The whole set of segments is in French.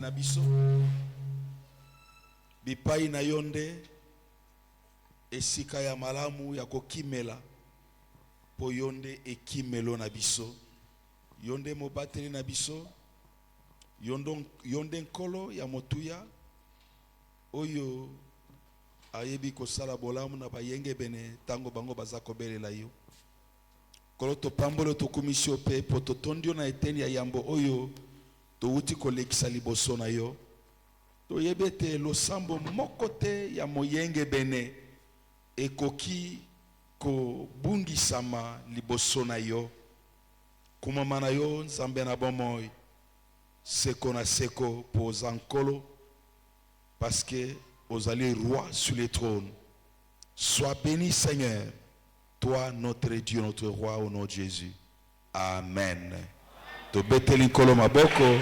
na biso bipai na yonde esika ya malamu ya kokimela po yonde ekimelo na biso yonde mobateli na biso yonde nkolo ya motuya oyo ayebi kosala bolamu na bayenge bene tango bango baza kobelela yo kolo topambolo tokumisio pe po totondio na eteni ya yambo oyo touti kolekisa liboso na yo toyebe te losambo moko te ya moyenge bene ekoki kobungisama liboso na yo kumama na yo nzambe na bomoi seko na seko po oza nkolo parce que ozali roi sur le trône. Sois béni Seigneur, toi notre Dieu, notre roi au nom de Jésus. Amen. To beteli nkolo maboko.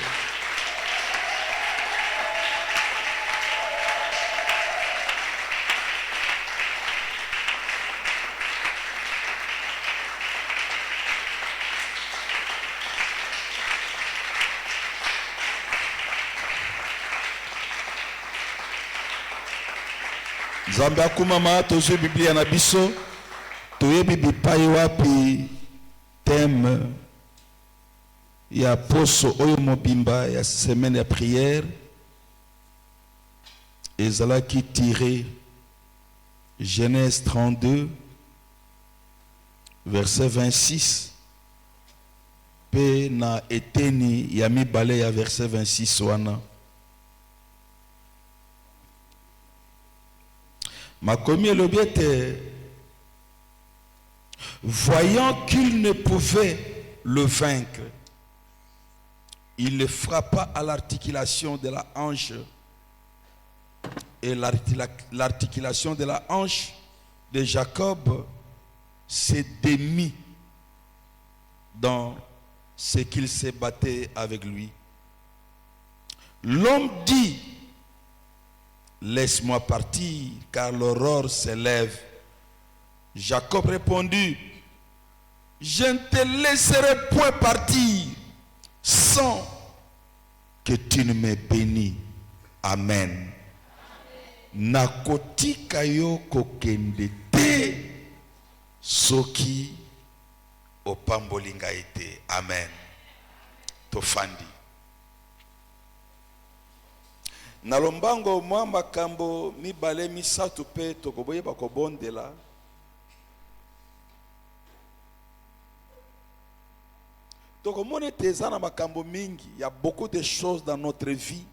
Nzambe akumama tozo Biblia na biso toyebi bipai wapi thème ya poso oyo mobimba ya semaine ya prière ezalaki tiré Genèse 32 verset 26 pe na eteni ya mibale ya verset 26 wana Makomi elobiete, voyant qu'il ne pouvait le vaincre, il le frappa à l'articulation de la hanche et l'articulation de la hanche de Jacob s'est démis dans ce qu'il s'est battu avec lui. L'homme dit, laisse-moi partir, car l'aurore s'élève. Jacob répondit, je ne te laisserai point partir sans que tu ne me bénis. Amen. Nakotika yo kokende te soki opambolinga ete. Amen. Tofandi. Nalombango mwa makambo mibale misatu pe tokoboye bakobondela tokomone teza na makambo mingi. Il y a beaucoup de choses dans notre vie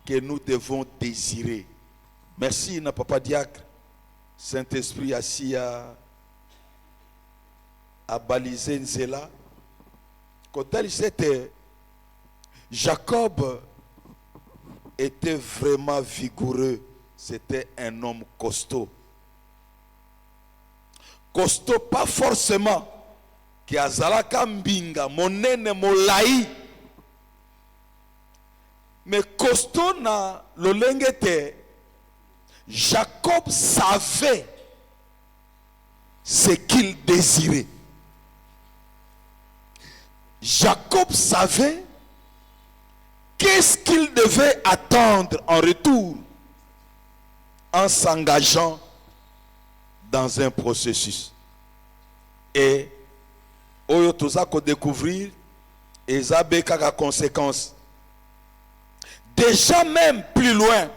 que nous devons désirer. Merci na papa diacre Saint-Esprit assis à baliser nzela kotel c'était Jacob était vraiment vigoureux. C'était un homme costaud. Costaud pas forcément qui a zalaka mbinga monene molai, mais costaud na lolengete. Jacob savait ce qu'il désirait. Jacob savait qu'est-ce qu'il devait attendre en retour en s'engageant dans un processus. Et oyo toza ko découvrir ezabe kaka conséquence. Déjà même plus loin.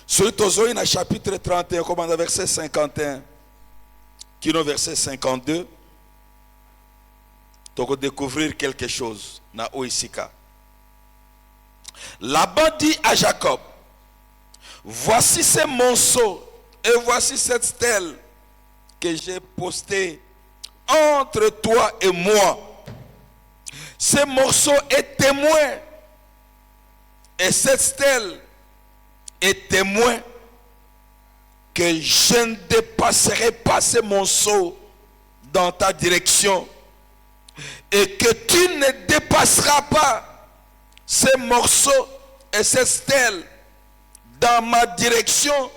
Sur tozo na chapitre 31 comme dans verset 51 qui est verset 52. Tu vas découvrir quelque chose na Oisika. Laban dit à Jacob, voici ces monceaux et voici cette stèle que j'ai postée entre toi et moi. Ces morceaux est témoin et cette stèle est témoin que je ne dépasserai pas ces monceaux dans ta direction. Et que tu ne dépasseras pas ces morceaux et ces stèles dans ma direction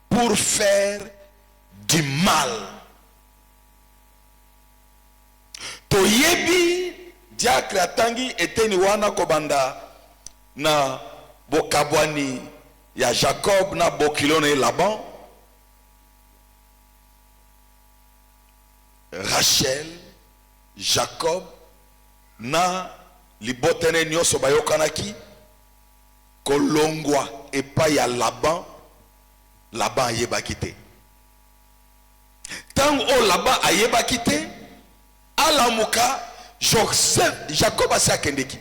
pour faire du mal. Toyebi diacre atangi eteni wana kobanda na bokabwani ya Jacob na bokilone Laban. Rachel, Jacob na libotene nyoso bayokanaki kolongwa epai ya Laban. Laban ayebaki te. Tango o Laban ayebaki te, alamuka Jacob asi akendeki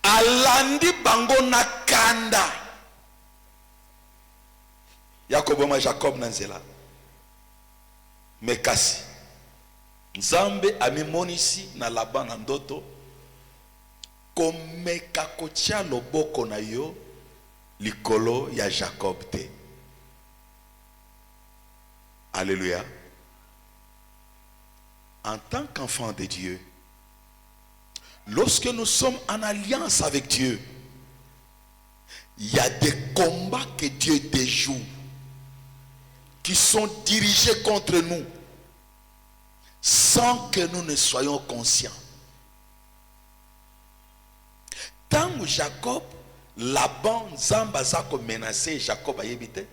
alandi bango na kanda ya koboma Jacob na nzela. Mekasi Nzambe amimonisi na Laban na ndoto komeka kotia loboko na yo likolo ya Jacob te. Alléluia. En tant qu'enfant de Dieu, lorsque nous sommes en alliance avec Dieu, il y a des combats que Dieu déjoue qui sont dirigés contre nous sans que nous ne soyons conscients. Tant que Jacob, Laban, Zamba zako menacé Jacob a yébité.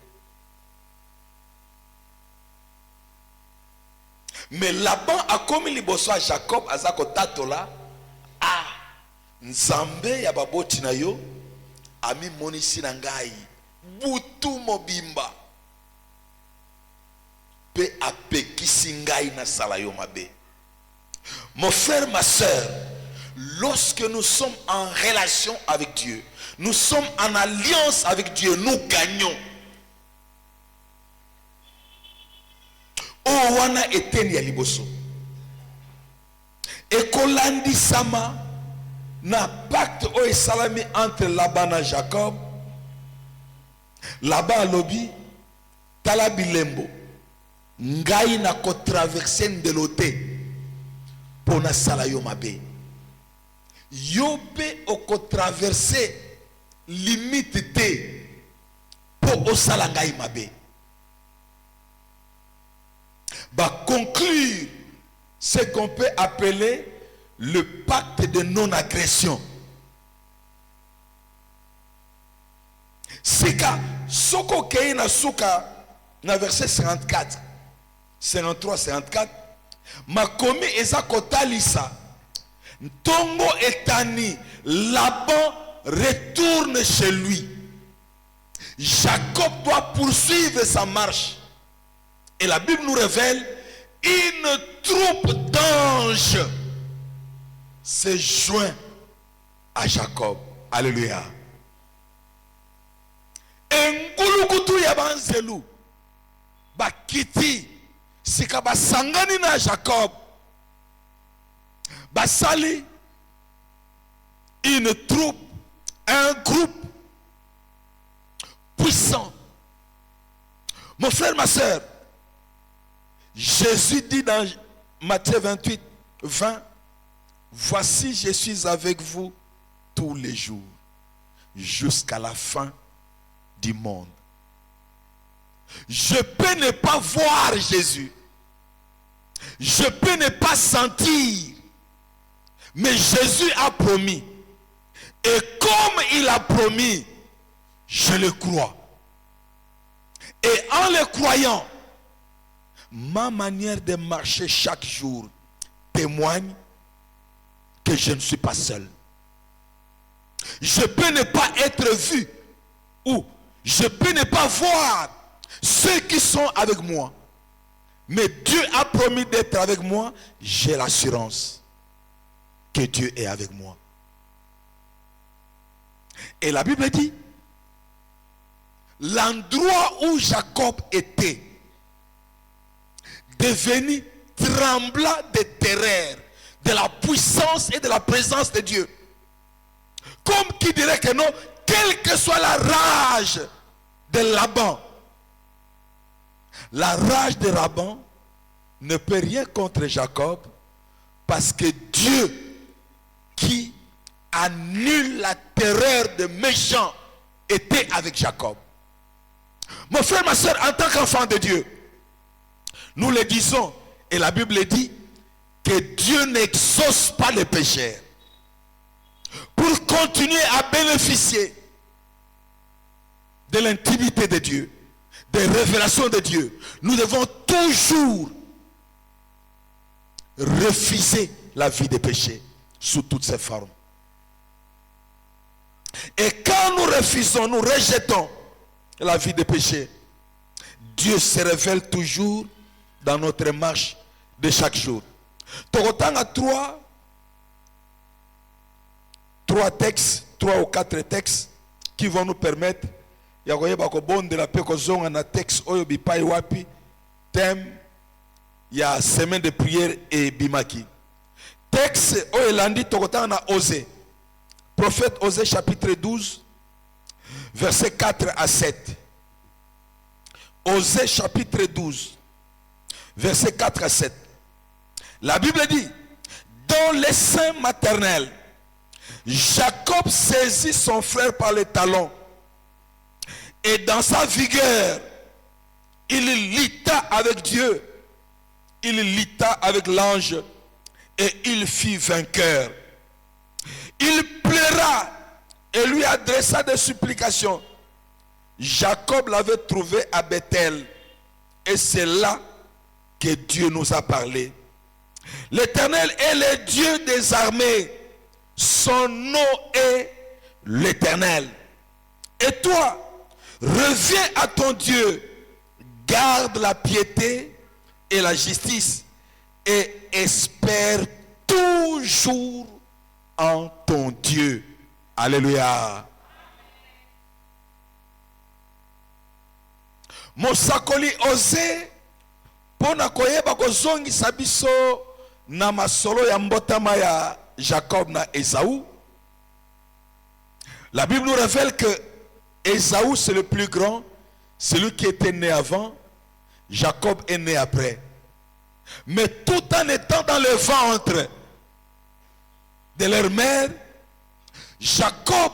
Mais Laban a commis liboso à Jacob azako tatola. Ah, Nzambe ya baboti na yo ami monisi na ngai butu mobimba pe apekisi ngai na sala yo mabe. Mon frère, ma soeur, lorsque nous sommes en relation avec Dieu, nous sommes en alliance avec Dieu, nous gagnons. O wana eteni ya liboso ekolandi sama na pacte o esalami entre Laban et Jacob. Laban alobi tala bilembo ngai na ko traverser ndelote pona sala yo mabe. Yo pe o ko traverser limite te po o sala ngai mabe. Va conclure ce qu'on peut appeler le pacte de non-agression. C'est que soko kei na suka na verset 54 53 54 makomi eza kotalisa ntongo etani Laban retourne chez lui. Jacob doit poursuivre sa marche. Et la Bible nous révèle une troupe d'anges se joint à Jacob. Alléluia. Engulukutu ya banzelu bakiti sika basangani na Jacob basali une troupe, un groupe puissant. Mon frère, ma soeur, Jésus dit dans Matthieu 28, 20, voici je suis avec vous tous les jours jusqu'à la fin du monde. Je peux ne pas voir Jésus, je peux ne pas sentir, mais Jésus a promis, et comme il a promis, je le crois. Et en le croyant, ma manière de marcher chaque jour témoigne que je ne suis pas seul. Je peux ne pas être vu ou je peux ne pas voir ceux qui sont avec moi. Mais Dieu a promis d'être avec moi. J'ai l'assurance que Dieu est avec moi. Et la Bible dit, l'endroit où Jacob était devenu tremblant de terreur, de la puissance et de la présence de Dieu. Comme qui dirait que non, quelle que soit la rage de Laban, la rage de Laban ne peut rien contre Jacob, parce que Dieu qui annule la terreur des méchants était avec Jacob. Mon frère, ma soeur, en tant qu'enfant de Dieu, nous le disons, et la Bible dit, que Dieu n'exauce pas les pécheurs. Pour continuer à bénéficier de l'intimité de Dieu, des révélations de Dieu, nous devons toujours refuser la vie des péchés sous toutes ses formes. Et quand nous refusons, nous rejetons la vie des péchés, Dieu se révèle toujours dans notre marche de chaque jour. Torotan a trois textes, 3 ou 4 textes qui vont nous permettre de la paix na texte oyo bipai wapi thème ya semaine de prière et bimaki. Texte oyo landi torotan na Osée. Prophète Osée chapitre 12 verset 4 à 7. Osée chapitre 12 verset 4 à 7. La Bible dit, dans les seins maternels, Jacob saisit son frère par les talons et dans sa vigueur, il lutta avec Dieu, il lutta avec l'ange et il fit vainqueur. Il pleura et lui adressa des supplications. Jacob l'avait trouvé à Bethel et c'est là que Dieu nous a parlé. L'Éternel est le Dieu des armées. Son nom est l'Éternel. Et toi, reviens à ton Dieu. Garde la piété et la justice. Et espère toujours en ton Dieu. Alléluia. Mosakoli Osée pona koyeba kozongisa biso na masolo ya mbotama ya Jacob na Esaü. La Bible nous révèle que Esaü c'est le plus grand, celui qui était né avant, Jacob est né après. Mais tout en étant dans le ventre de leur mère, Jacob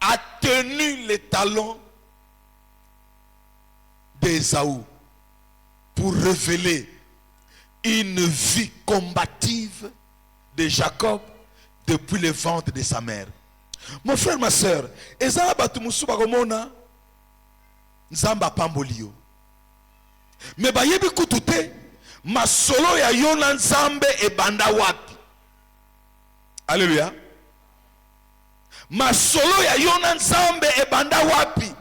a tenu les talons d'Esaü pour révéler une vie combative de Jacob depuis le ventre de sa mère. Mon frère, ma soeur, ezala batu musu bakomona nzamba pambolio. Mais bayebi kutute masolo ya yona nzambe ebanda wapi. Alléluia. Masolo ya yona nzambe ebanda wapi.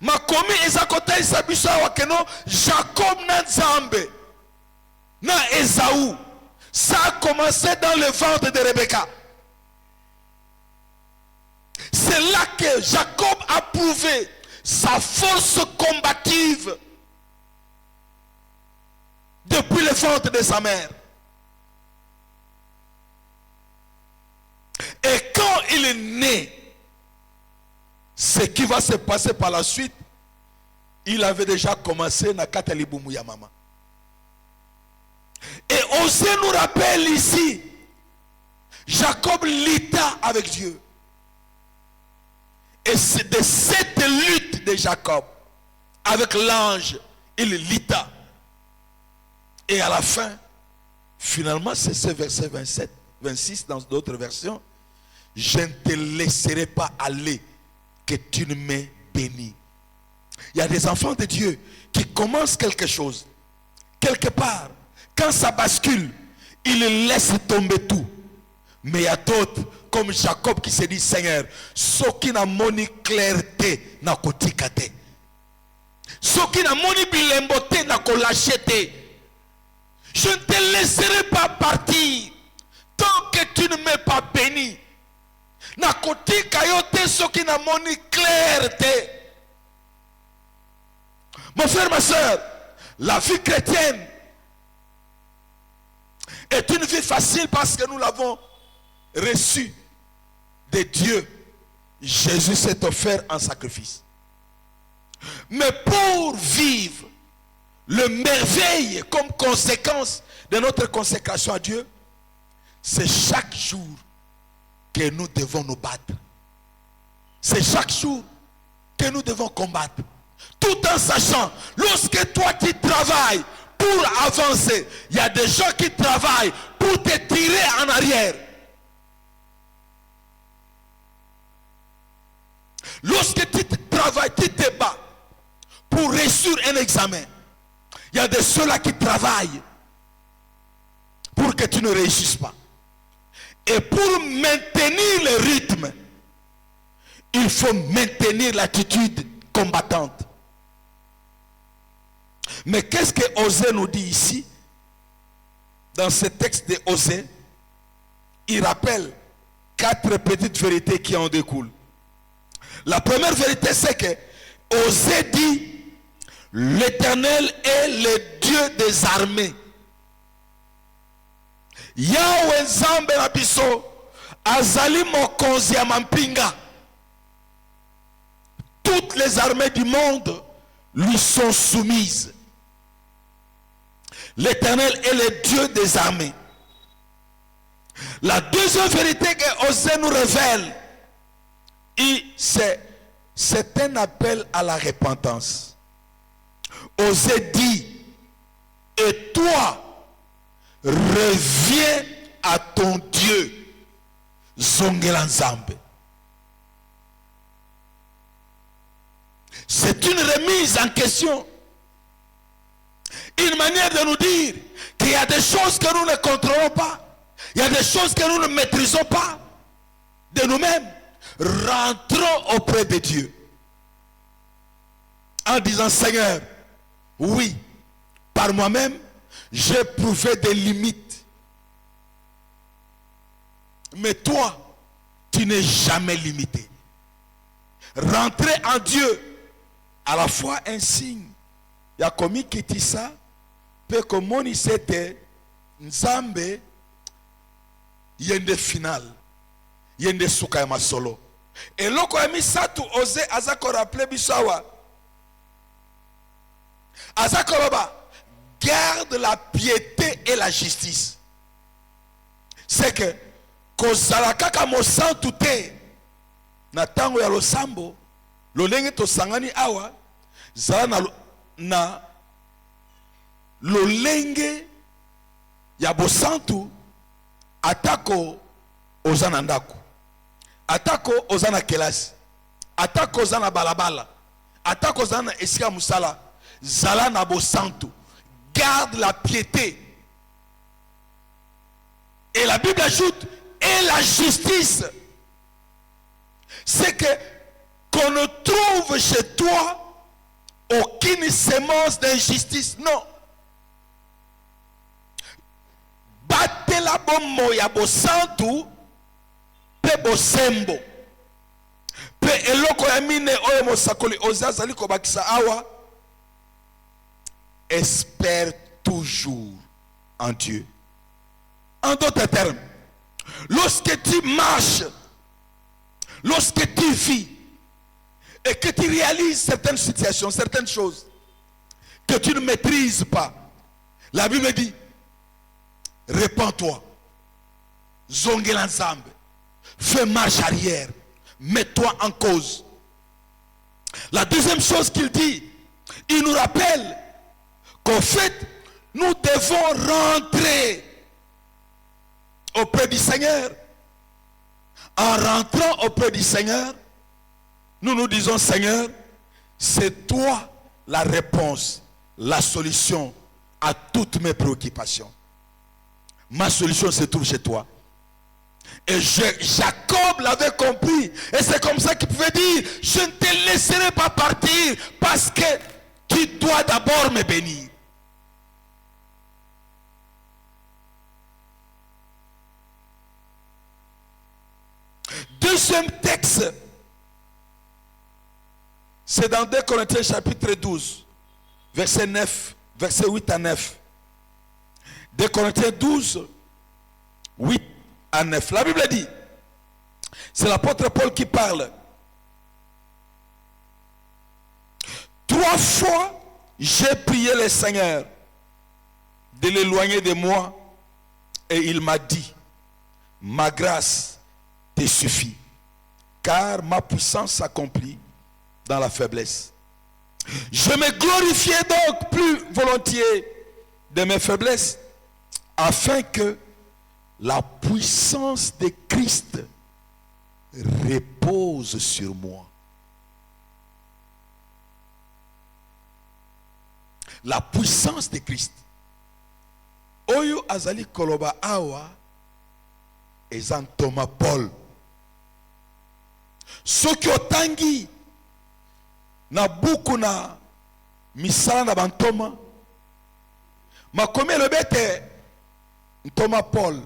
Makomi ezakota isabiso wakeno Jacob na nzambe na Esaü. Ça a commencé dans le ventre de Rebecca. C'est là que Jacob a prouvé sa force combative depuis le ventre de sa mère. Et quand il est né, ce qui va se passer par la suite, il avait déjà commencé na katalibumu ya mama. Et Osée nous rappelle ici, Jacob lutta avec Dieu. Et c'est de cette lutte de Jacob avec l'ange, il lutta. Et à la fin, finalement, c'est ce verset 27, 26 dans d'autres versions. Je ne te laisserai pas aller, que tu ne m'aies béni. Il y a des enfants de Dieu qui commencent quelque chose, quelque part. Quand ça bascule, ils laissent tomber tout. Mais il y a d'autres, comme Jacob, qui se dit, Seigneur, ceux qui n'ont moni clarté, n'a kotikate. Ceux qui n'ont moni bilemboté, n'a kolachete. Je ne te laisserai pas partir tant que tu ne m'es pas béni. N'a kotikayote, ceux qui n'ont moni clarté. Mon frère, ma soeur, la vie chrétienne est une vie facile parce que nous l'avons reçue de Dieu. Jésus s'est offert en sacrifice. Mais pour vivre le merveille comme conséquence de notre consécration à Dieu, c'est chaque jour que nous devons nous battre. C'est chaque jour que nous devons combattre. Tout en sachant, lorsque toi tu travailles pour avancer. Il y a des gens qui travaillent pour te tirer en arrière. Lorsque tu travailles, tu te bats pour réussir un examen. Il y a de ceux-là qui travaillent pour que tu ne réussisses pas. Et pour maintenir le rythme, il faut maintenir l'attitude combattante. Mais qu'est-ce que Osée nous dit ici? Dans ce texte de Osée, il rappelle 4 petites vérités qui en découlent. La première vérité, c'est que Osée dit, l'Éternel est le Dieu des armées. Yahweh Nzambe na biso azali mokonzi ya mampinga. Toutes les armées du monde lui sont soumises. L'Éternel est le Dieu des armées. La deuxième vérité que Osée nous révèle, c'est un appel à la repentance. Osée dit, et toi, reviens à ton Dieu, Zongela Nzambe. C'est une remise en question. Une manière de nous dire qu'il y a des choses que nous ne contrôlons pas. Il y a des choses que nous ne maîtrisons pas de nous-mêmes. Rentrons auprès de Dieu. En disant, Seigneur, oui, par moi-même, j'ai prouvé des limites. Mais toi, tu n'es jamais limité. Rentrer en Dieu, à la fois un signe. Il y a commis qui dit ça, peut comme on y c'était, Nzambe, yende final, yende souka ma solo. Et loko ami ça tout osé, azako rappelé bisawa. Azako baba, garde la piété et la justice. C'est que, kozalaka kamo santu te, na tango ya losambo, lolenge to sangani awa, zala na lolenge ya bosantu, atako ozana ndako, atako ozana kelasi, atako ozana balabala, atako ozana esika musala, zala na bosantu. Garde la piété. Et la Bible ajoute, et la justice. C'est que qu'on ne trouve chez toi aucune sémence d'injustice. Non. Batte la bombo ya bosantu pe bosembo. Pe eloko ya mine oyo mosakoli ozazali ko bakisa awa. Espère toujours en Dieu. En d'autres termes, lorsque tu marches, lorsque tu vis et que tu réalises certaines situations, certaines choses que tu ne maîtrises pas, la Bible dit, répands-toi, Zongela Nzambe, fais marche arrière, mets-toi en cause. La deuxième chose qu'il dit, il nous rappelle qu'en fait, nous devons rentrer auprès du Seigneur. En rentrant auprès du Seigneur, nous nous disons, Seigneur, c'est toi la réponse, la solution à toutes mes préoccupations. Ma solution se trouve chez toi. Et Jacob l'avait compris. Et c'est comme ça qu'il pouvait dire, je ne te laisserai pas partir parce que tu dois d'abord me bénir. Deuxième texte, c'est dans 2 Corinthiens chapitre 12, verset 9, verset 8 à 9. 2 Corinthiens 12, 8 à 9. La Bible dit, c'est l'apôtre Paul qui parle. 3 fois, j'ai prié le Seigneur de l'éloigner de moi et il m'a dit, ma grâce te suffit, car ma puissance s'accomplit dans la faiblesse. Je me glorifiais donc plus volontiers de mes faiblesses, afin que la puissance de Christ repose sur moi. La puissance de Christ. Oyo azali koloba awa ezan Thomas Paul. Soki otangi na buku na misala na bantoma makomi elobete Thomas Paul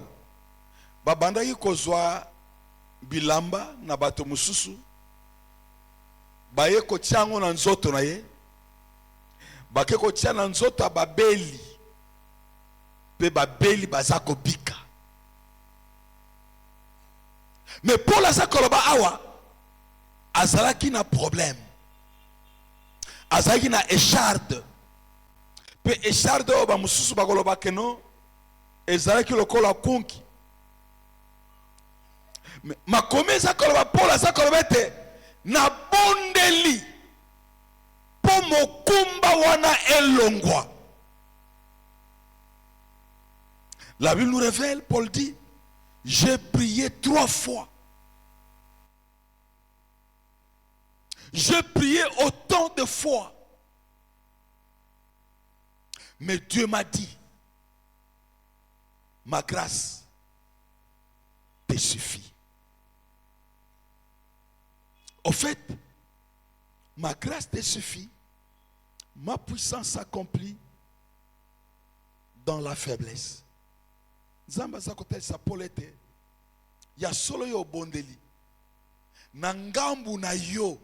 babandaki kozwa bilamba na bato mususu baye kotia yango na nzoto na ye bake kotia na nzoto ya babeli pe babeli baza kobika. Mais Paul aza koloba awa azalaki na problème, azalaki na écharde pe écharde oyo bamususu bakoloba keno ezalaki lokola kunki. Makomi eza koloba Paul aza koloba ete na bondeli po mokumba wana elongwa. La Bible nous révèle, Paul dit, j'ai prié 3 fois. J'ai prié autant de fois. Mais Dieu m'a dit, ma grâce te suffit. Au fait, ma grâce te suffit. Ma puissance s'accomplit dans la faiblesse. Nzamba za kotelisa Paul ete ya solo yo bondeli na ngambu na yo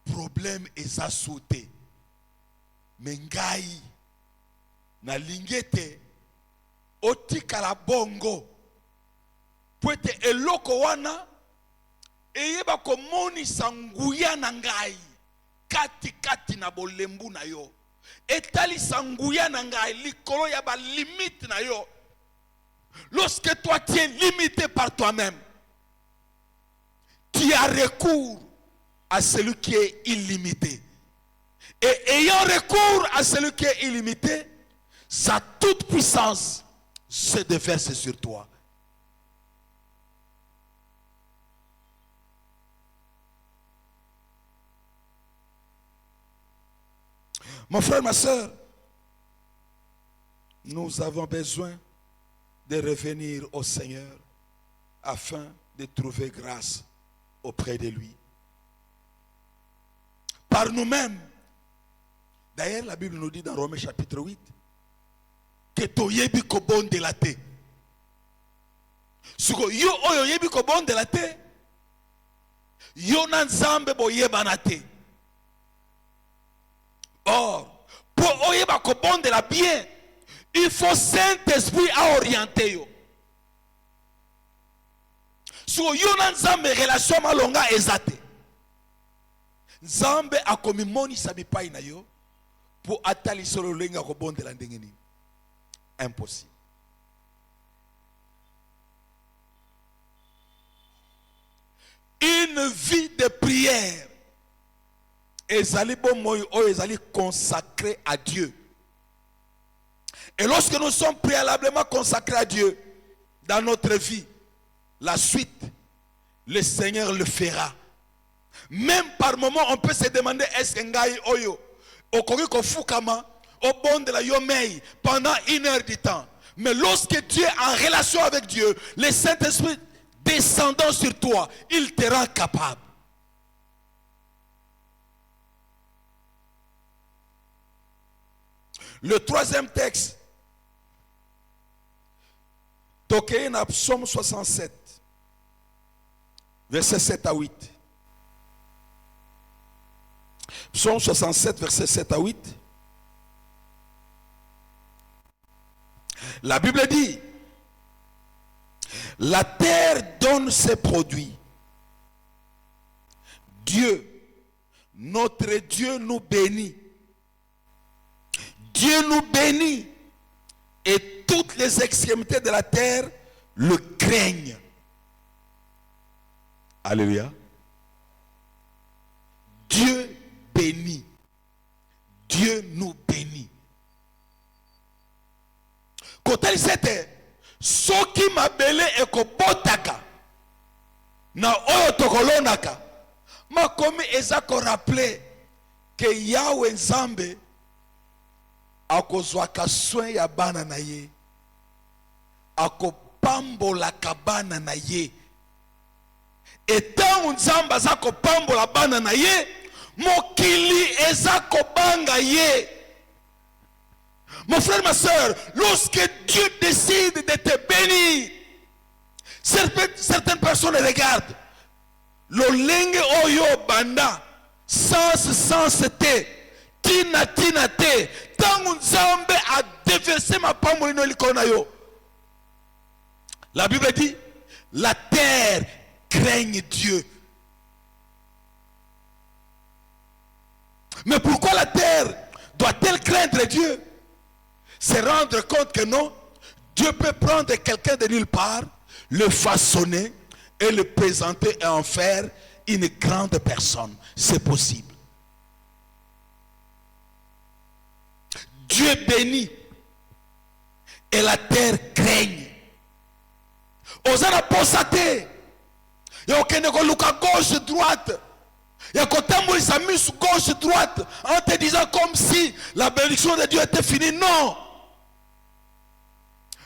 problème eza sauté me ngai na lingete otikala bongo po ete eloko wana eyeba komonisa nguya na ngai kati na bolembu na yo etali sanguya na ngai likolo ya ba limite na yo. Lorsque toi tu es limité par toi-même, tu as recours à celui qui est illimité. Et ayant recours à celui qui est illimité, sa toute puissance se déverse sur toi. Mon frère, ma soeur, nous avons besoin de revenir au Seigneur afin de trouver grâce auprès de lui. Par nous-mêmes, d'ailleurs la Bible nous dit dans Romains chapitre 8 que toyebi ko bon de la te. Suko yo oyo yebi ko bon de la te, yo na nzambe boyeba na te. Or, pour oyeba ko bon de la bien, il faut Saint-Esprit à orienter yo. So yo na nzambe relation malonga ezate. Nzambe akomi moni sabi pai na yo pour atali solo lenga ko bon de la ndengeni. Impossible. Une vie de prière ezali bon moyo o ezali consacré à Dieu. Et lorsque nous sommes préalablement consacrés à Dieu dans notre vie, la suite, le Seigneur le fera. Même par moment, on peut se demander est-ce que ngai oyo okoki kofukama au bon de la yomei pendant 1 heure du temps. Mais lorsque tu es en relation avec Dieu, le Saint-Esprit descendant sur toi, il te rend capable. Le troisième texte, Tokei na Psaume 67, versets 7 à 8. Psaume 67, versets 7 à 8. La Bible dit, la terre donne ses produits. Dieu, notre Dieu nous bénit. Dieu nous bénit et toutes les extrémités de la terre le craignent. Alléluia. Dieu bénit. Dieu nous bénit. kotalisa ete soki mabele ekobotaka na oyo tokolonaka, makomi eza koraple ke Yawe Nzambe akozwaka soin ya bana na ye, akopambolaka bana na ye. Etango Nzambe aza kopambola bana na ye, mokili eza kobanga ye. Mon frère, ma soeur, lorsque Dieu décide de te bénir, certaines personnes regardent lolenge oyo banda sans te tina te tangu Nzambe a déversé ma pamboli no likolo na yo. La Bible dit la terre craigne Dieu. Mais pourquoi la terre doit-elle craindre Dieu? Se rendre compte que non, Dieu peut prendre quelqu'un de nulle part, le façonner et le présenter et en faire une grande personne. C'est possible. Dieu bénit et la terre craigne. Osana posate. Ya okende ko luka gauche droite. Ya kotambolisa misu gauche droite en te disant comme si la bénédiction de Dieu était finie. Non.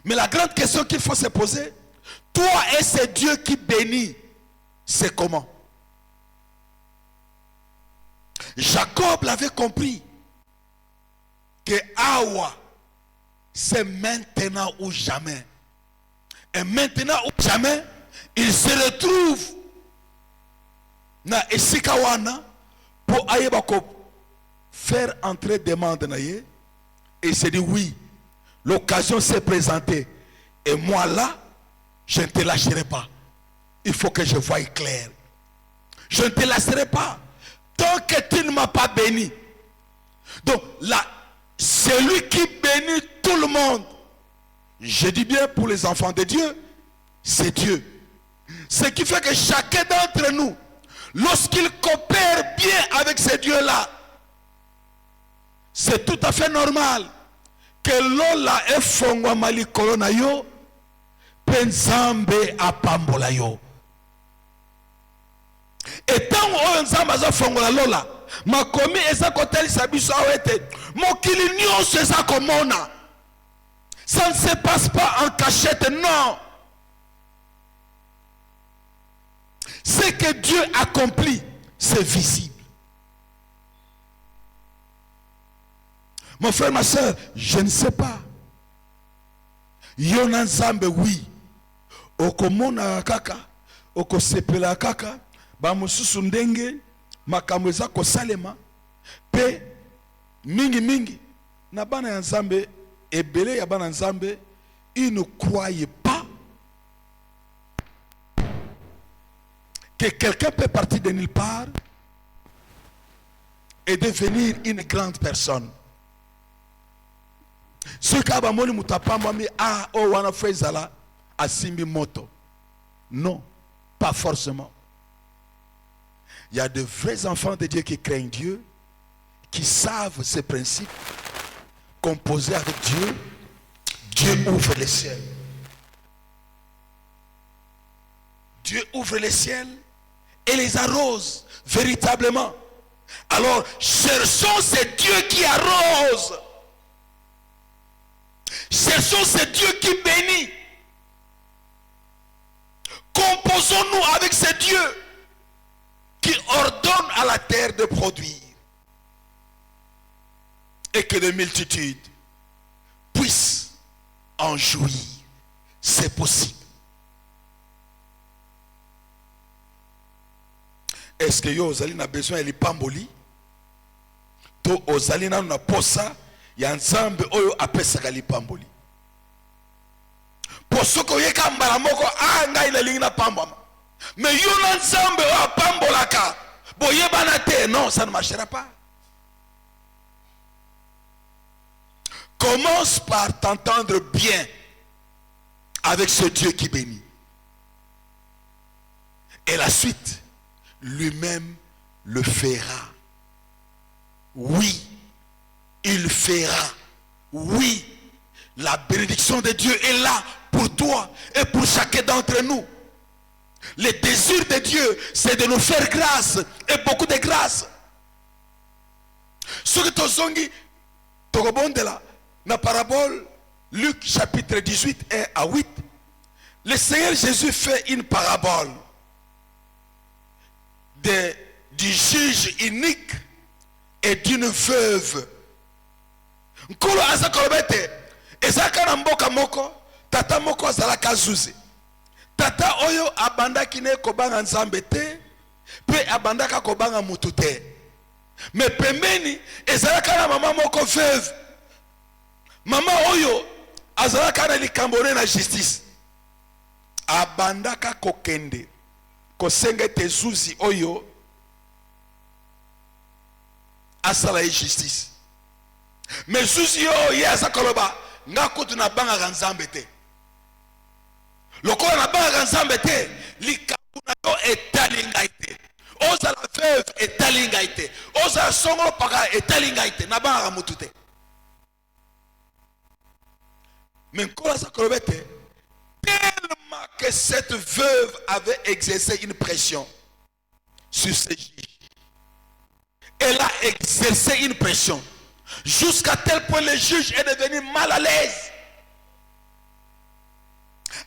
Mais la grande question qu'il faut se poser, toi et ce Dieu qui bénit, c'est comment? Jacob l'avait compris que Awa, c'est maintenant ou jamais. Et maintenant ou jamais, il se retrouve na esikawana pour ayebako faire entrer demande na ye, et il se dit oui, l'occasion s'est présentée et moi là je ne te lâcherai pas. Il faut que je voie clair. Je ne te lâcherai pas tant que tu ne m'as pas béni. Donc là, celui qui bénit tout le monde, je dis bien pour les enfants de Dieu, c'est Dieu. Ce qui fait que chacun d'entre nous, lorsqu'il coopère bien avec ce Dieu-là, c'est tout à fait normal que lola efongwa malikolo na yo Nzambe apambola yo. Etango oyo Nzambe aza fongola lola, makomi eza kotalisa biso awete mokili nyonso eza komona. Ça ne se passe pas en cachette, non. Ce que Dieu accomplit, c'est visible. Mon frère, ma soeur, je ne sais pas. Yona Nzambe, oui. Okomona kaka, okosepela kaka, ba mususu ndenge, makambo eza kosalema, pe mingi, na bana ya Nzambe, ebele ya bana Nzambe, ils ne croyaient pas que quelqu'un peut partir de nulle part et devenir une grande personne. Ce que moni mutapamba mi wana fezala asimbi moto. Non, pas forcément. Il y a de vrais enfants de Dieu qui craignent Dieu, qui savent ces principes, composés avec Dieu. Dieu ouvre les ciels. Dieu ouvre les ciels et les arrose véritablement. Alors, cherchons ce Dieu qui arrose. Cherchons ce Dieu qui bénit. Composons-nous avec ce Dieu qui ordonne à la terre de produire et que les multitudes puissent en jouir. C'est possible. Est-ce que yo ozali na besoin de pamboli? To ozali na posa ya Nzambe oyo apesaka lipamboli. Posoko yeka mbala moko ngai na lingi na pambama. Mais yo na Nzambe oyo apambolaka boyebana te, non, ça ne marchera pas. Commence par t'entendre bien avec ce Dieu qui bénit. Et la suite, lui-même le fera. Oui, il fera. Oui, La bénédiction de Dieu est là pour toi et pour chacun d'entre nous. Le désir de Dieu, c'est de nous faire grâce et beaucoup de grâce. Ce que tu zongi, tu là, la parabole, Luc chapitre 18, 1 à 8. Le Seigneur Jésus fait une parabole du juge unique et d'une veuve. Nkolo aza kolobete ezaka na mboka moko tata moko azalaka zuzi. Tata oyo abandaki ne kobanga nzambe te pe abandaka kobanga mutu te. Mais pembeni ezalaka na mama moko veuve. Mama oyo azalaka na likambo na justice. Abandaka kokende kosenga te zuzi oyo asala justice. Mais zuzi oyo ye azakoloba nga kutu na banga nzambe te. Lokola na banga nzambe te likambo na yo etali ngai te. Oza la veuve etali ngai te. Oza songo paka etali ngai te na banga mutu te. Mais nkolo azakoloba te tellement que cette veuve avait exercé une pression sur ses juges. Elle a exercé une pression jusqu'à tel point le juge est devenu mal à l'aise.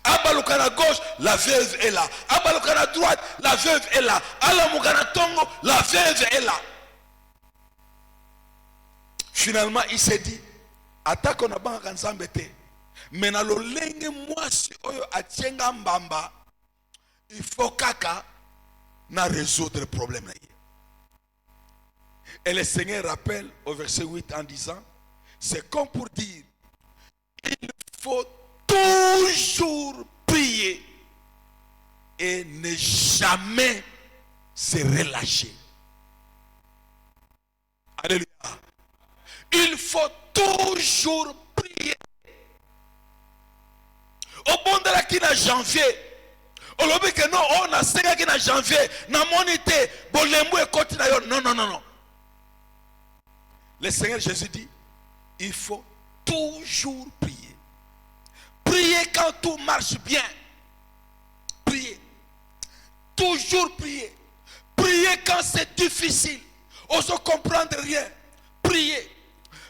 Abalukana gauche, la veuve est là. Abalukana droite, la veuve est là. Alamukana tongo, la veuve est là. Finalement, il s'est dit, attaque on a ban nzambe te. Mais na lolenge mwasi oyo atienga mbamba, il faut kaka na résoudre le problème. Et le Seigneur rappelle au verset 8 en disant, c'est comme pour dire, il faut toujours prier et ne jamais se relâcher. Alléluia. Il faut toujours prier. Au bon de la qui na janvier, au lobby que non, on a 5 qui na janvier, na monité, bon lembo et côté na yo, non. Le Seigneur Jésus dit, il faut toujours prier. Priez quand tout marche bien. Priez. Toujours prier. Priez quand c'est difficile. On ne comprend rien. Priez.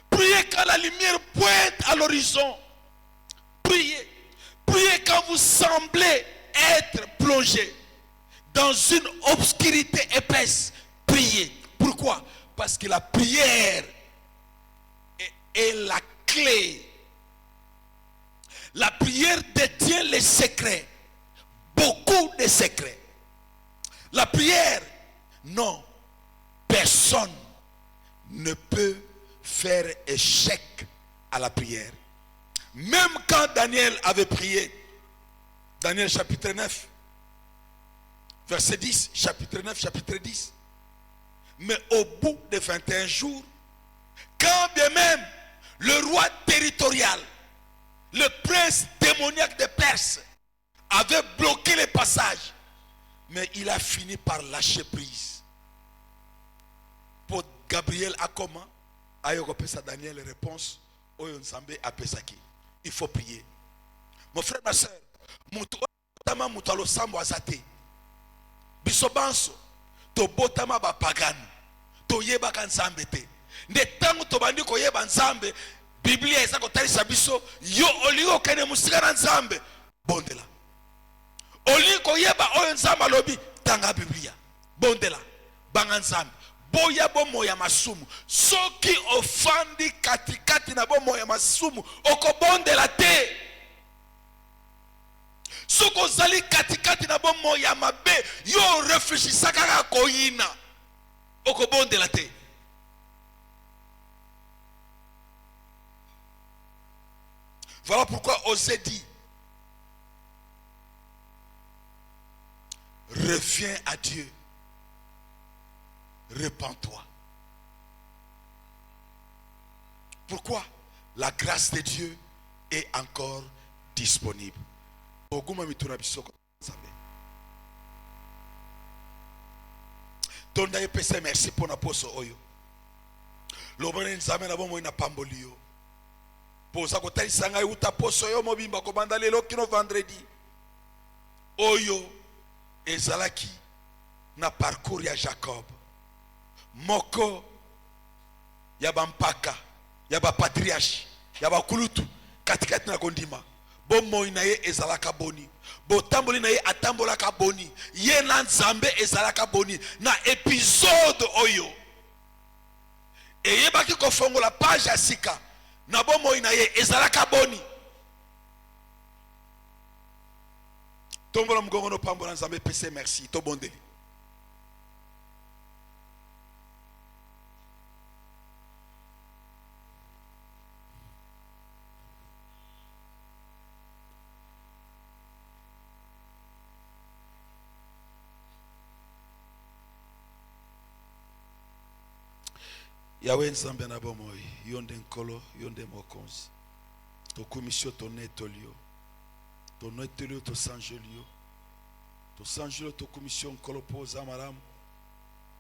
Priez quand la lumière pointe à l'horizon. Priez. Priez quand vous semblez être plongé dans une obscurité épaisse. Priez. Pourquoi? Parce que la prière est la clé. La prière détient les secrets. Beaucoup de secrets. La prière, non. Personne ne peut faire échec à la prière. Même quand Daniel avait prié, Daniel chapitre 9, verset 10, chapitre 9, chapitre 10. Mais au bout de 21 jours, quand bien même le roi territorial, le prince démoniaque de Perse, avait bloqué les passages, mais il a fini par lâcher prise. Pour Gabriel Akoma, Ayokopesa Daniel, réponse, Oyonsambe Apesaki. Il faut prier. Mon frère, ma soeur, Moutama Moutalo Sambo Azate, Bisobanso, Tobotama Bapagano, Toyeba Kansambe te. Netangu Tobandi Koyeba Nzambe, Biblia Ezako Tarisa Biso, Yo Oligo Kene Musigana Nzambe, Bondela. Oligo Yeba Oyo Nzamba Lobi, Tanga Biblia, Bondela, Banganzambe. Boya bomo ya masumu. Soki ofandi katikati na bomo ya masumu, okobondela te. Soko zali katikati na bomo ya mabe, yo réfléchissaka kaka koyina, okobondela te. Voilà pourquoi Osée dit, reviens à Dieu. Repends-toi. Pourquoi? La grâce de Dieu est encore disponible. Tonda epese merci pour na poso oyo. Lobone nzame na bomo ina pambolio. poza kotalisa ngai uta poso yo mobimba kobanda lelo kino vendredi oyo ezalaki na parcours ya Jacob moko ya bampaka ya bapatriarche ya bakulutu katikati na kondima bomoi na ye ezalaka boni botamboli na ye atambolaka boni ye na Nzambe ezalaka boni na épisode oyo eyebaki kofongola page ya sika na bomoi na ye ezalaka boni tombola mgongo no pambola Nzambe pese merci to bondeli Yawe Nzambe na bomoi yonde nkolo yonde mokonzi to komisio to netolio to sanjolio to komisio nkolo poza malamu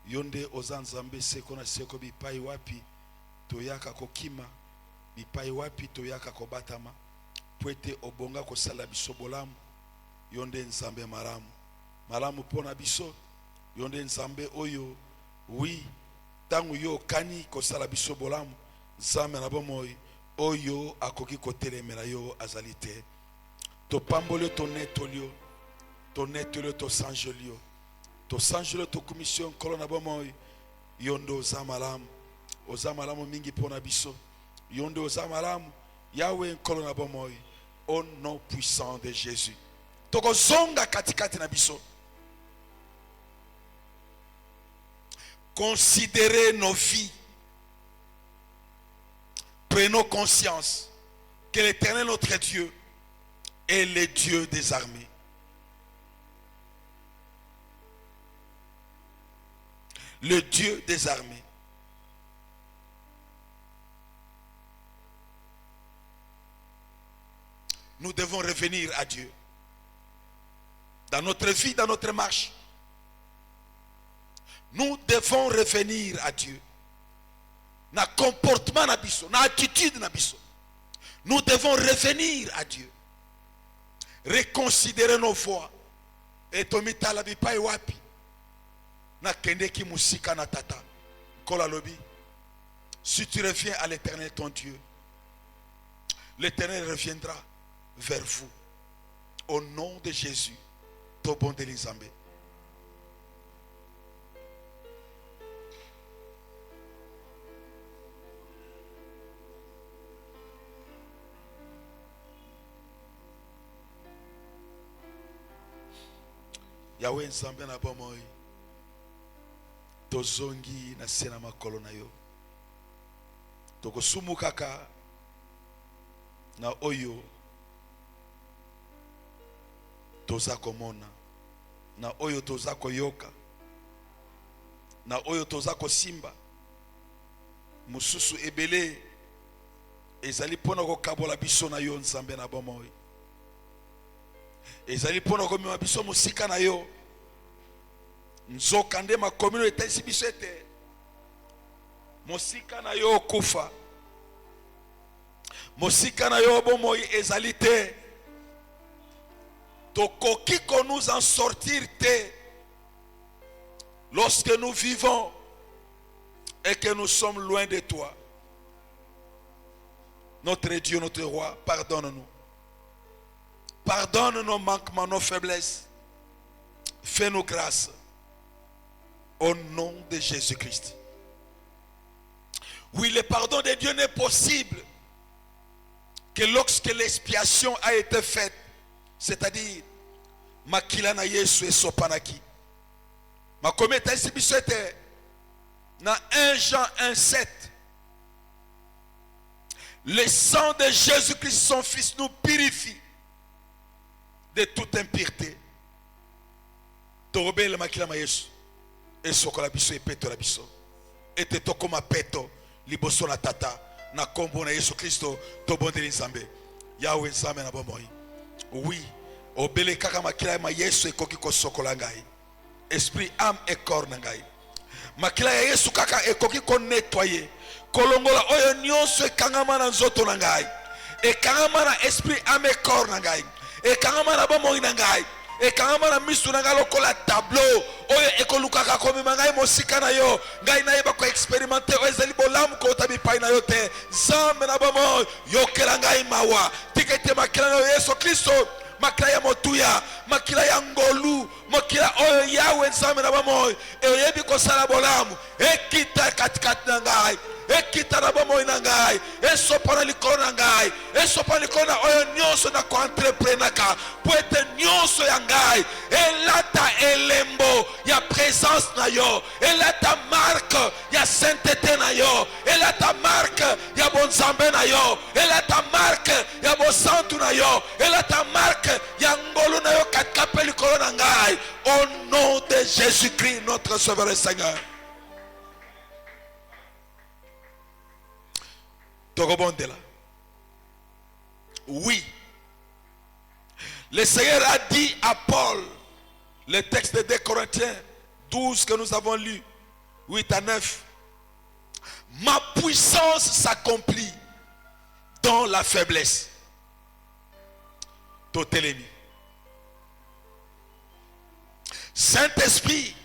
yonde oza Nzambe seko na seko bipai wapi to yaka kokima bipai wapi to yaka kobatama pwete obonga kosala biso bolamu yonde Nzambe malamu pona biso yonde Nzambe oyo oui tangu yo kani kosala biso bolamu Nzambe na bomoi oyo akoki kotelemela yo azalite to pambolio to netolio to sanjolio to commission nkolo na bomoi yondo oza malamu mingi pona biso yondo oza malamu Yawe nkolo na bomoi au nom puissant de Jésus tokozonga katikati na biso. Considérez nos vies. Prenons conscience que l'Éternel notre Dieu est le Dieu des armées. Le Dieu des armées. Nous devons revenir à Dieu. Dans notre vie, dans notre marche. Nous devons revenir à Dieu. Na comportement na biso, na attitude na biso. Nous devons revenir à Dieu. Reconsidérer nos voies. Et tomitala bipai wapi. Na kendeki musika na tata. Kola lobi. Si tu reviens à l'Éternel ton Dieu, l'Éternel reviendra vers vous. Au nom de Jésus, Tobon de Lizambe. Yawe Nzambe na bomoi tozongi na sena makolo na yo tokosumu kaka na oyo toza komona na oyo toza koyoka na oyo toza kosimba mususu ebele ezali pona kokabola biso na yo Nzambe na bomoi ezali pona komema biso musika na yo nzoka nde makomino etalisi biso ete mosika na yo kufa mosika na yo bomoi ezali te tokoki ko nous en sortir te lorsque nous vivons et que nous sommes loin de toi. Notre Dieu, notre roi, pardonne-nous. Pardonne nos manquements, nos faiblesses. Fais-nous grâce. Au nom de Jésus-Christ. Oui, le pardon de Dieu n'est possible que lorsque l'expiation a été faite. C'est-à-dire, makila na Yesu et sopanaki. Ma kometa ici bisete na 1 Jean 1,7. Le sang de Jésus-Christ, son Fils, nous purifie de toute impureté. Torobele makila ma Yesu. Et sokola biso et peto la biso. Et te tokoma peto liboso na tata na kombo na Yesu Kristo to bondeli Nzambe. Yahweh Nzambe na bomoi. Oui, obele kaka makila ma Yesu ekoki kosokola ngai. Esprit, âme et corps na ngai. Makila ya Yesu kaka ekoki ko nettoyer. Kolongola oyo nyonso ekangama na nzoto na ngai. Et quand na esprit ame corps na ngai. Et quand na bomoi na ngai. Et quand na misu na ngai lokola tableau. Oyo ekolukaka komi mangai mosika na yo. Ngai na yeba ko expérimenter o ezali bolamu ko tabi pai na yo te. Zambe na bomoi yokela ngai mawa. Tikete makela na Yesu Kristo. Makila ya motuya, makila ya ngolu, makila oyo yawe nzambe na bomoi. E oyebi ko sala bolamu. Ekita katikati na ngai. Ekita na bomoi na ngai. Esopana likolo na ngai. Esopana likolo na oyo nyonso na ko entreprenaka. Po ete nyonso ya ngai. Elata elembo ya présence na yo. Elata marque ya sainteté na yo. Elata marque ya bonzambe na yo. Elata marque ya bosantu na yo. Elata marque ya ngolo na yo katikape likolo na ngai. Au nom de Jésus-Christ notre Sauveur et Seigneur. Oui, le Seigneur a dit à Paul, le texte de 2 Corinthiens 12 que nous avons lu, 8 à 9, ma puissance s'accomplit dans la faiblesse. Totelemi. Saint-Esprit,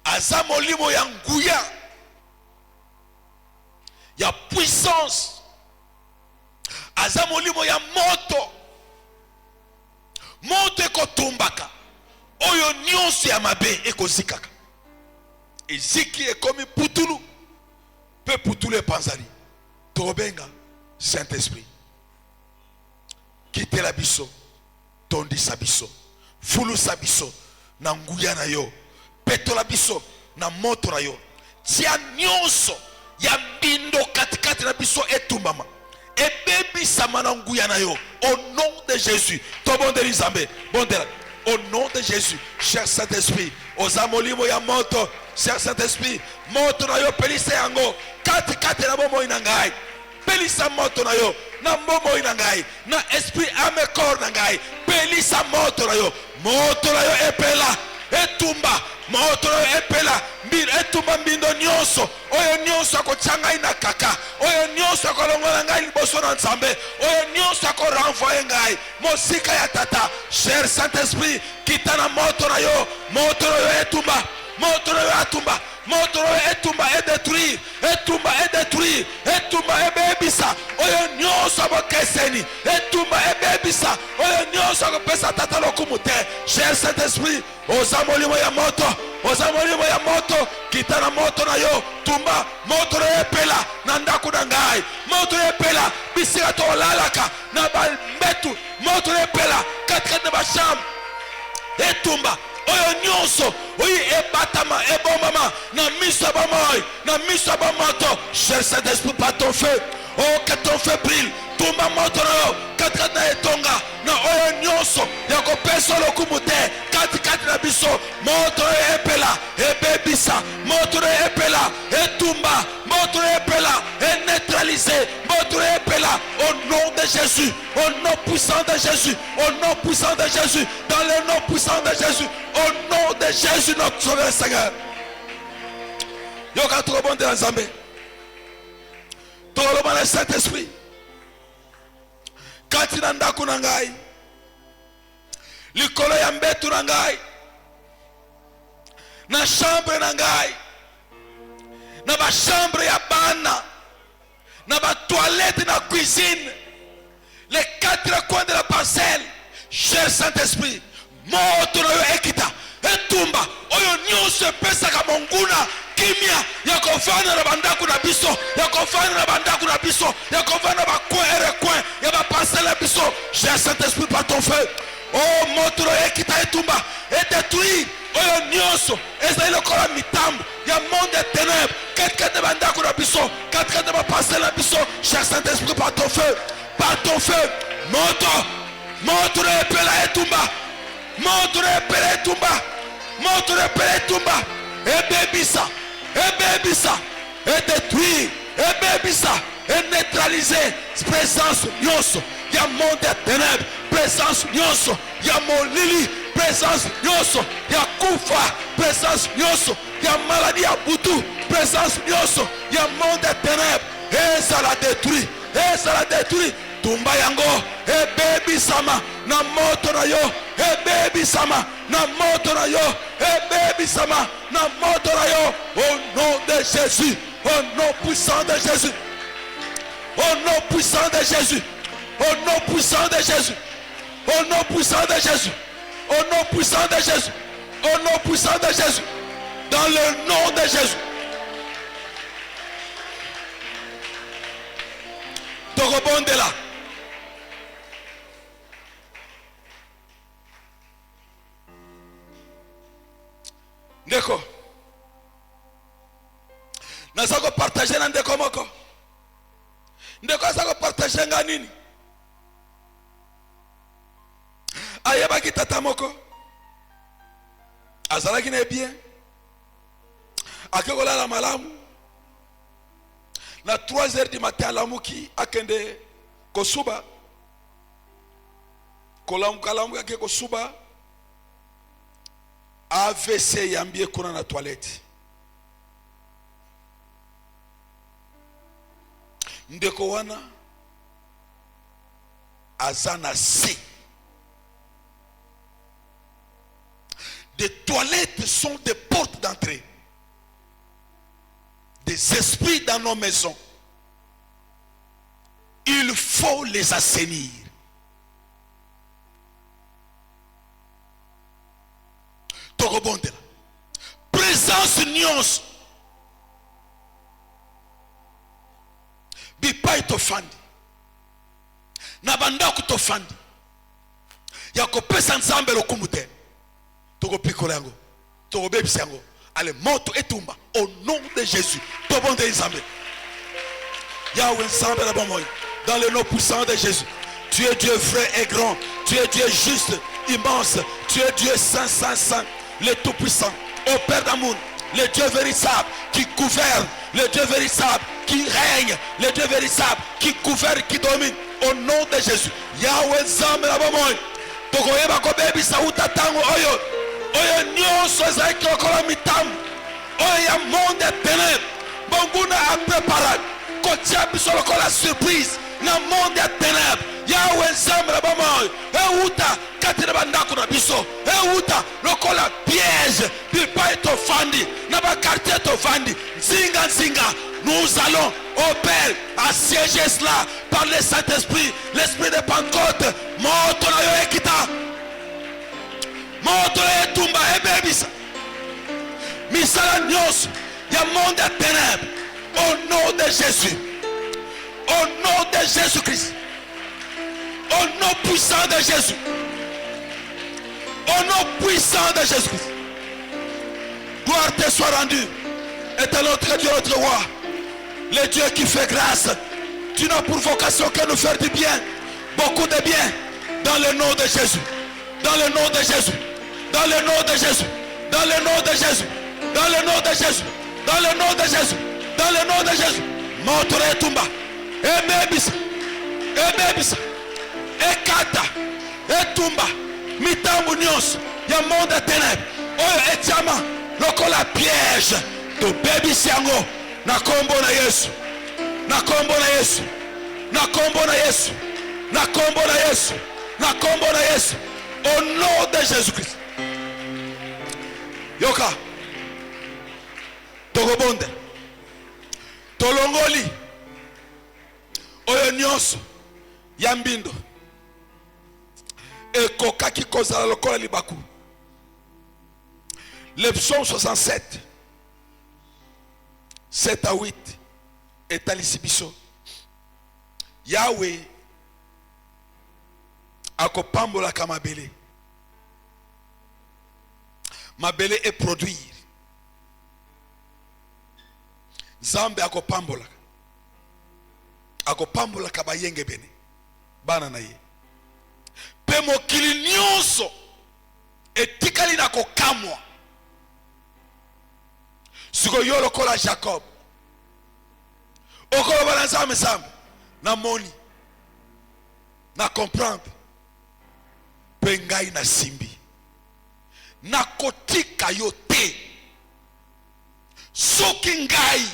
azamolimo yanguya. Il y a puissance. Azamolimo ya moto. Moto ekotumbaka. Oyo nyonso ya mabe ekozikaka. Eziki ekomi putulu. Pe putulu epanzali. Tobenga Saint-Esprit. Quitte la biso. Tondi sa biso. Fulu sa biso. Na nguya na yo. Peto la biso. Na moto na yo. Tia nyonso. Ya bindo katikati na biso etumbama. Ebebi samana nguya na yo. Au nom de Jésus. Tobonde lizambe. Bondela. Au nom de Jésus. Cher Saint-Esprit. Ozamolimo ya moto. Cher Saint-Esprit. Moto na yo pelisa yango. Katikati na bomo inangai. Pelisa moto na yo. Na bomo inangai. Na esprit ame corps na ngai. Pelisa moto na yo. Moto na yo epela. Etumba. Moto na yo epela. Etumba mbindo nyonso. Oyo nyonso ako changai na kaka. Oyo nyonso ako longola ngai liboso na nzambe. Oyo nyonso ako renvoyer ngai. Mosika ya tata. Cher Saint-Esprit. Kitana moto na yo. Moto na yo etumba. Moto na yo atumba. Moto na yo etumba et détruire. Etumba et détruire. Etumba et bebisa. Oyo nyonso ako keseni. Etumba et bebisa. Oyo nyonso ako pesa tata lokumute. Cher Saint-Esprit. Ozamolimo ya moto. Ozamolimo ya moto. Kitana moto na yo. Tumba. Moto na epela. Nandaku na ngai. Moto na epela. Bisika to lalaka. Na balmetu. Moto na epela. Katikati na basham. Etumba. Oyo nyonso. Oyi ebatama. Ebomama. Na miso bamoy. Na miso bamoto. Cher Saint-Esprit par ton feu. Oh que ton feu brille. Tumba moto na yo. Katikati na etonga. Na oyo nyonso. Yako peso lokumute. Katikati na biso. Moto na epela. Ebebisa. Moto na epela. Etumba. Moto na epela. Et neutralisé. Moto na epela. Au nom de Jésus. Au nom puissant de Jésus. Au nom puissant de Jésus. Dans le nom puissant de Jésus. Au nom de Jésus notre Sauveur Seigneur. Yoka trop bon de la Zambé. Toloma le Saint-Esprit. Kati na ndaku na ngai. Likolo ya mbetu na ngai. Na chambre na ngai. Na ba chambre ya bana. Na ba toilette na cuisine. Les 4 coins de la parcelle. Cher Saint-Esprit. Moto na yo ekita. Etumba. Oyo nyonso epesaka monguna. Kimia. Yako fana na bandaku na biso. Yako fana na bandaku na biso. Yako fana na ba coin et recoin. Yaba parcelle na biso. Cher Saint-Esprit par ton feu. Oh moto na yo ekita etumba. Et détruit. Oyo nyonso. Ezali lokola mitambo. Ya monde des ténèbres. Katikati na bandaku na biso. Katikati na ba parcelle na biso. Cher Saint-Esprit par ton feu. Par ton feu. Moto. Moto na epela etumba. Moto na epela etumba. Moto na epela etumba. Ebebisa. Ebebisa. Et détruire. Ebebisa. Et neutraliser. Présence nyonso. Ya monde des ténèbres. Présence nyonso. Ya molili. Présence nyonso. Ya kufa. Présence nyonso. Ya maladie ya butu. Présence nyonso. Ya monde des ténèbres. ezala détruit, ezala détruit. Tumba yango ebebisama na moto na yo, ebebisama na moto na yo, ebebisama na moto na yo, au nom de Jésus, au nom puissant de Jésus, au nom puissant de Jésus, au nom puissant de Jésus, au nom puissant de Jésus, au nom puissant de Jésus, au nom puissant de Jésus, dans le nom de Jésus. Tokobondela. Ndeko naza ko partager na ndeko moko, ndeko aza ko partager nga nini, ayebaki tata moko azalaki na bien, akekolala malamu, na 3h du matin alamuki akende kosuba, kolamuka ake kosuba, AVC yambie kuna na toilette. Ndeko wana azana C. Des toilettes sont des portes d'entrée. Des esprits dans nos maisons. Il faut les assainir. Présence nuance. Bipai tofandi. Nabanda kutofandi. Yako pesa nzambe lokumute. Togo pikola yango. Togo bebisi yango. Allez, moto etumba. Au nom de Jésus. Tobonde nzambe. Yahweh nzambe la bomoi. Dans le nom puissant de Jésus. Tu es Dieu vrai et grand. Tu es Dieu juste, immense. Tu es Dieu saint, saint, saint. Le tout-puissant, au Père d'amour, le Dieu véritable qui gouverne, le Dieu véritable qui règne, le Dieu véritable qui gouverne, qui domine, au nom de Jésus. Yahweh Zame la bomoi. Tokoyeba ko bebi sauta tango oyo. Oyo nyonso ezaki lokola mitambo. Oyo ya monde ténèbres. Bonguna a préparé. Kotia biso lokola surprise. Na monde ténèbres. Yahweh Zame la bomoi. Euta katina bandako na biso. Euta lokola piège. Bipa eto fandi. Naba quartier to fandi. Zinga zinga. Nous allons au Père assiéger cela par le Saint-Esprit, l'Esprit de Pentecôte. Moto na yo ekita. Moto etumba ebebisa. Misala nyos ya monde à ténèbres. Au nom de Jésus. Au nom de Jésus-Christ. Au nom puissant de Jésus. Au nom puissant de Jésus-Christ. Gloire te soit rendue. Et notre Dieu, notre roi. Le Dieu qui fait grâce. Tu n'as pour vocation que nous faire du bien. Beaucoup de bien. Dans le nom de Jésus. Dans le nom de Jésus. Dans le nom de Jésus. Dans le nom de Jésus. Dans le nom de Jésus. Dans le nom de Jésus. Dans le nom de Jésus. Moto etumba. Ebebisa. Ebebisa. Ekata. Etumba. Mitambu nyonso. Ya monde ténèbres. Oyo etiama. Lokola piège. To bebisi yango. Na kombo na Yesu. Na kombo na Yesu. Na kombo na Yesu. Na kombo na Yesu. Na kombo na Yesu. Au nom de Jésus-Christ. Yoka. Tokobonde. Tolongoli. Oyo nyonso. Yambindo. Ekokaki kozala lokola libaku. Le psaume 67. 7 à 8 est à l'isibiso. Yahweh akopambola ka mabele. Mabele est produire. Zambe akopambola. Akopambola ka bayenge bene. Bana na ye. Pe mokili nyonso etikali na kokamwa. Siko yo lokola Jacob. Okolo balanzame sam na moni. Na comprendre. Pengai na simbi. Na kotika yo te. Soki ngai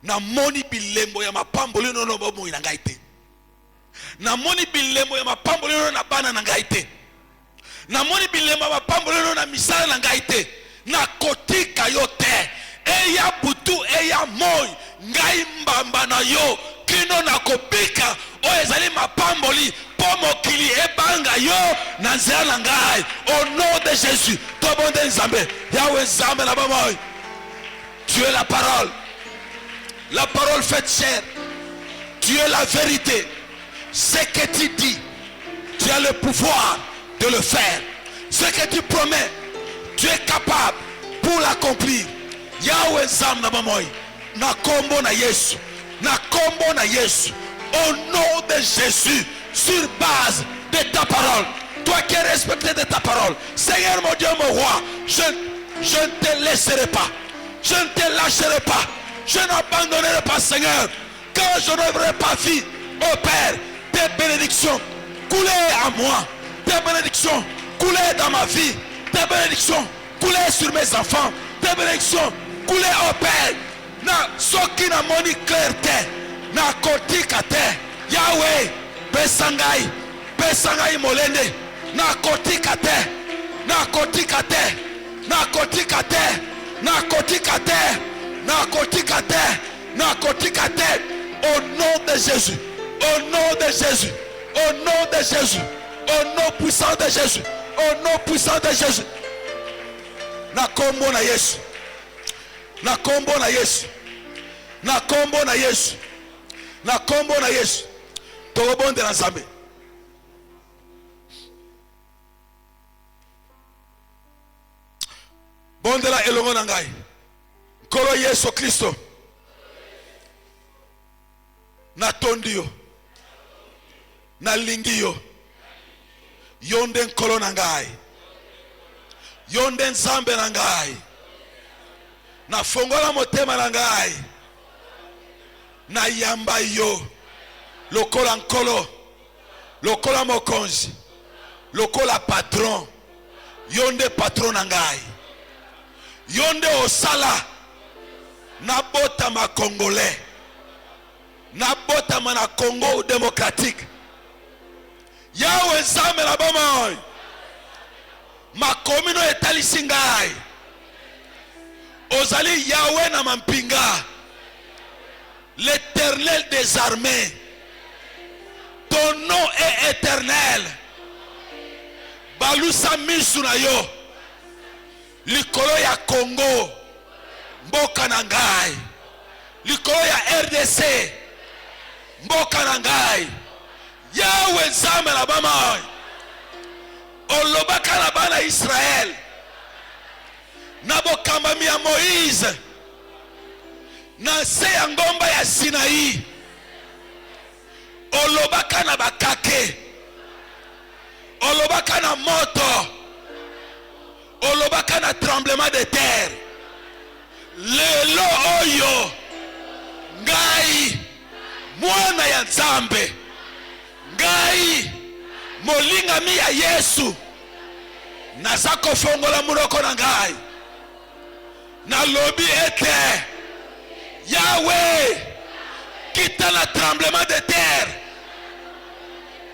na moni bilembo ya mapamboli no no bomo ina ngai te. Na moni bilembo ya mapamboli no na bana na ngai te. Na moni bilembo ya mapamboli no na misala na ngai te. Na kotika yo te. Eya butu eya moi ngai mbamba na yo kino na kopika o ezali mapamboli po mokili ebanga yo na nzela na ngai au nom de Jésus. Tobonde nzambe yawe nzambe na bamoy. Tu es la parole. La parole faite chair. Tu es la vérité. Ce que tu dis, tu as le pouvoir de le faire. Ce que tu promets, tu es capable pour l'accomplir. Yahweh Zam na bamoy. Na kombo na Yesu. Na kombo na Yesu. Au nom de Jésus. Sur base de ta parole. Toi qui es respecté de ta parole. Seigneur mon Dieu, mon roi. Je ne te laisserai pas. Je ne te lâcherai pas. Je n'abandonnerai pas, Seigneur. Quand je n'aurai pas vu, oh Père, tes bénédictions couler à moi. Tes bénédictions couler dans ma vie. Tes bénédictions couler sur mes enfants. Tes bénédictions couler, oh Père. Na soki na moni clarté. Na kotika te. Yahweh, pesangai. Pesangai molende. Na kotika te. Na kotika te. Na kotika te. Na kotika te. Na kotika te. Na kotika te. Au nom de Jésus. Au nom de Jésus. Au nom de Jésus. Au nom puissant de Jésus. Au nom puissant de Jésus. Na kombo na Yesu. Na kombo na Yesu. Na kombo na Yesu. Na kombo na Yesu. Tobonde na Nzambe. Bondela elongo na ngai. Kolo Yesu Kristo. Na tondio. Na lingio. Yonde nkolo na ngai. Yonde nzambe na ngai. Na fongola motema na ngai. Na yamba yo. Lokola nkolo. Lokola mokonzi. Lokola patron. Yonde patron na ngai. Yonde osala. Nabota ma congolais. Nabota ma Congo démocratique. Yahweh nzambe na bomoy. Ma komino etalisi ngai. Ozali Yahweh na mampinga. L'Éternel des armées. Ton nom est éternel. Balusa misu na yo. Likolo ya Congo. Mboka na ngai. Likolo ya RDC. Mboka na ngai. Yahweh nzambe na bamoy. Olobaka na bana Israël. Na bokambami ya Moïse. Na se ya ngomba ya Sinaï. Olobaka na bakake. Olobaka na moto. Olobaka na tremblement de terre. Lelo oyo. Ngai. Mwana ya Nzambe. Ngai. Molingami ya Yesu. Nazako fongola munoko na ngai. Na lobi ete. Yahweh. Kita na tremblement de terre.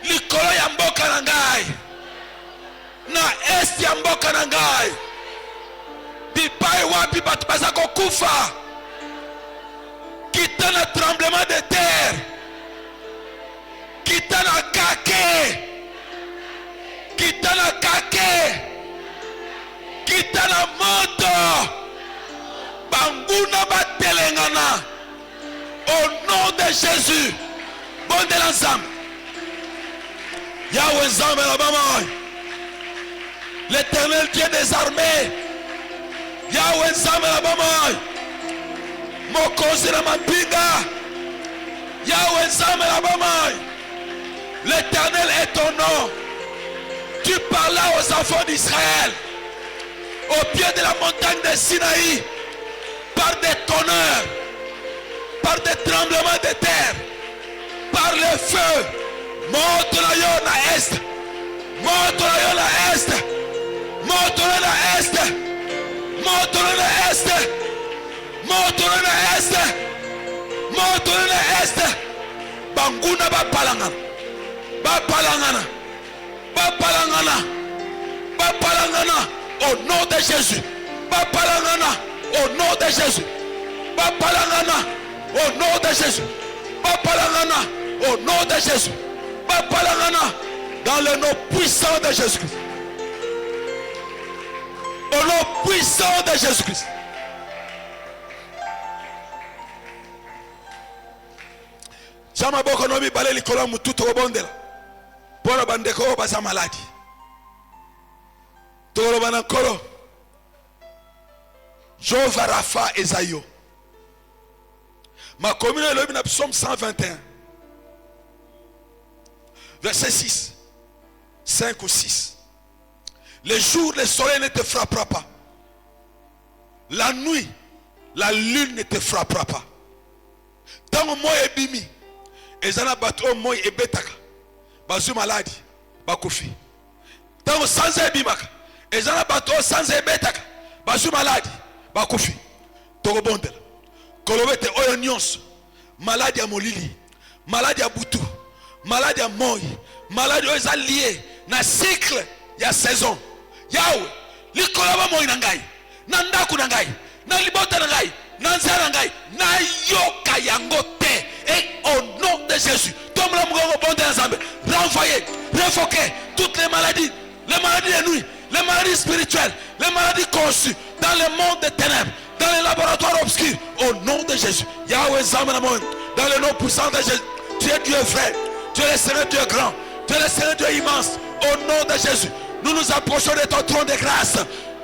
Likolo ya mboka na ngai. Na est ya mboka na ngai. Bipai wapi batu bazako kufa. Kita na tremblement de terre. Kita na kake. Kita na kake. Kita na moto. Banguna batelengana. Au nom de Jésus. Bon de l'ensemble. Yahweh nzambe na bamoy. L'Éternel Dieu des armées. Yahweh nzambe na bamoy. Mokonzi na mapinga. Yahweh nzambe na bamoy. L'Éternel est ton nom. Tu parlas aux enfants d'Israël au pied de la montagne de Sinaï par des tonnerres, par des tremblements de terre, par le feu. Monte la yo na est. Monte la yo na est. Monte la na est. Monte la na est. Monte la na est. kuna bapalangana bapalangana bapalangana bapalangana au nom de Jésus bapalangana au nom de Jésus bapalangana au nom de Jésus bapalangana au nom de Jésus bapalangana dans le nom puissant de Jésus-Christ au nom puissant de Jésus-Christ. Chama boko no mi baleli kola mututo obondela pona bandeko basa maladi tolo bana kolo Jova Rafa Esaïo ma commune est le psaume 121 verset 6 5 ou 6. Les jours le soleil ne te frappera pas, la nuit la lune ne te frappera pas. Tant moi et bimi ezana bato moi et betaka bazu maladi bakufi. Tant sans ebimaka ezana bato sans ebetaka bazu maladi bakufi. Toko bondela kolobete oyo nyonso maladi ya molili maladi ya butu maladi ya moi maladi oyo eza lié na cycle ya saison yawe likoloba moi na ngai na ndaku na ngai na libota na ngai na nzela na ngai na yoka yango te et au nom de Jésus tombe la mougongo bonde ensemble renvoyer révoquer toutes les maladies de nuit les maladies spirituelles les maladies conçues dans le monde des ténèbres dans les laboratoires obscurs au nom de Jésus Yahweh Zamanamon dans le nom puissant de Jésus. Tu es Dieu vrai, tu es le Seigneur Dieu grand, tu es le Seigneur Dieu immense au nom de Jésus. Nous nous approchons de ton trône de grâce.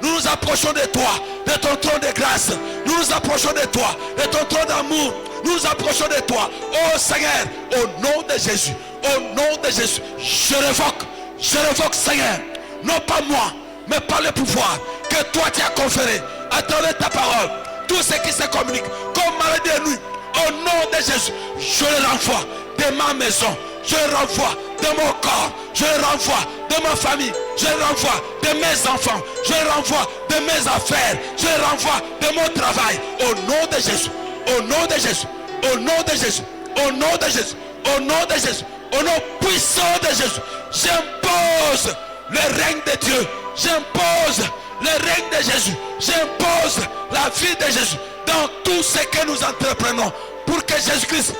Nous nous approchons de toi, de ton trône de grâce. Nous nous approchons de toi, de ton trône d'amour. Nous nous approchons de toi, oh Seigneur, au nom de Jésus. Au nom de Jésus, je révoque Seigneur, non pas moi, mais par le pouvoir que toi tu as conféré à travers ta parole. Tout ce qui se communique comme maladie de nuit, au nom de Jésus, je le renvoie de ma maison. Je le renvoie de mon corps, je le renvoie de ma famille, je le renvoie de mes enfants, je le renvoie de mes affaires, je le renvoie de mon travail. Au nom de Jésus, au nom de Jésus, au nom de Jésus, au nom de Jésus, au nom de Jésus, au nom puissant de Jésus, j'impose le règne de Dieu, j'impose le règne de Jésus, j'impose la vie de Jésus dans tout ce que nous entreprenons pour que Jésus-Christ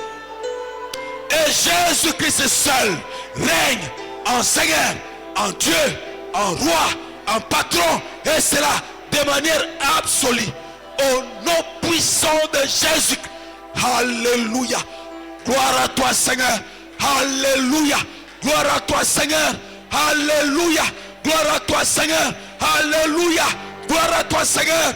et Jésus-Christ seul règne en Seigneur, en Dieu, en roi, en patron, et cela de manière absolue au nom puissant de Jésus. Alléluia. Gloire à toi Seigneur. Alléluia. Gloire à toi Seigneur. Alléluia. Gloire à toi Seigneur. Alléluia. Gloire à toi Seigneur.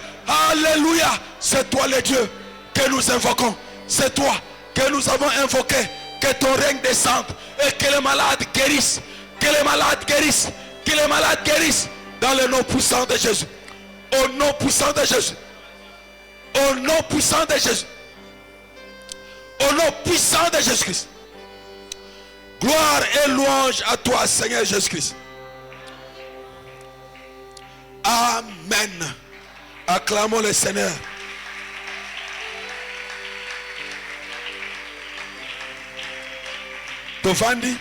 Alléluia. C'est toi le Dieu que nous invoquons. C'est toi que nous avons invoqué. Que ton règne descende et que les malades guérissent. Que les malades guérissent. Que les malades guérissent. Dans le nom puissant de Jésus. Au nom puissant de Jésus. Au nom puissant de Jésus. Au nom puissant de Jésus-Christ. Gloire et louange à toi Seigneur Jésus-Christ. Amen. Acclamons le Seigneur. Tovandi.